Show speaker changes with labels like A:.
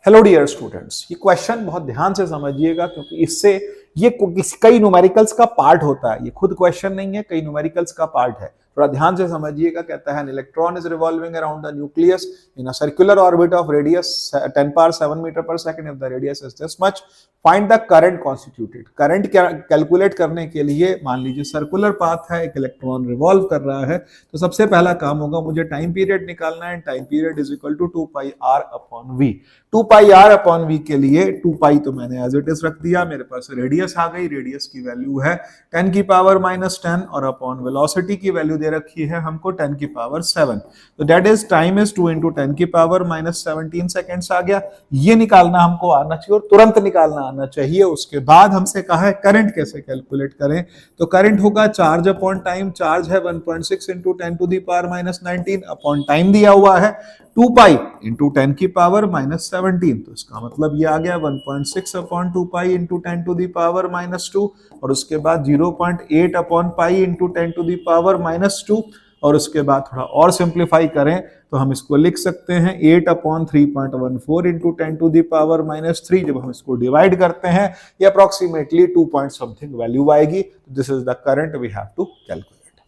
A: Hello dear students, ये question बहुत ध्यान से समझिएगा क्योंकि इससे ये कई न्यूमेरिकल्स का पार्ट होता है। ये खुद क्वेश्चन नहीं है, कई न्यूमेरिकल्स का पार्ट है। थोड़ा ध्यान से समझिएगा। कहता है electron is revolving around the nucleus in a circular orbit of radius 10 power 7 metre per second if the radius is this much. Find the current constituted. Current calculate करने के लिए मान लीजिए सर्कुलर पाथ है, एक इलेक्ट्रॉन रिवॉल्व कर रहा है, तो सबसे पहला काम होगा मुझे टाइम पीरियड निकालना है। Time period is equal to 2 pi r upon v. 2 pi r upon v के लिए 2 पाई तो मैंने एज इट इज रख दिया। मेरे पास रेडियस आ गई, रेडियस की वैल्यू है 10 की पावर -10 और अपॉन वेलोसिटी की वैल्यू दे रखी है हमको 10 की पावर 7। तो that is time is 2 into 10 की पावर -17 सेकेंड्स आ गया। ये निकालना हमको आना चाहिए और तुरंत निकालना आना चाहिए। उसके बाद हमसे कहा है करंट कैसे कैलकुलेट करें, तो करंट होगा चार्ज अपॉन टाइम। चार्ज है 1.6 into 10 to the power -19 upon time दिया हुआ है 2 पाई इंटू 10 की पावर -17। तो इसका मतलब ये आ गया 1.6 upon 2 pi into 10 to the power -2 और उसके बाद 0.8 upon pi into 10 to the power -2 और उसके बाद थोड़ा और सिंप्लीफाई करें तो हम इसको लिख सकते हैं 8 upon 3.14 into 10 to the power -3। जब हम इसको डिवाइड करते हैं ये अप्रोक्सीमेटली 2 पॉइंट समथिंग वैल्यू आएगी। This is the current we have to calculate.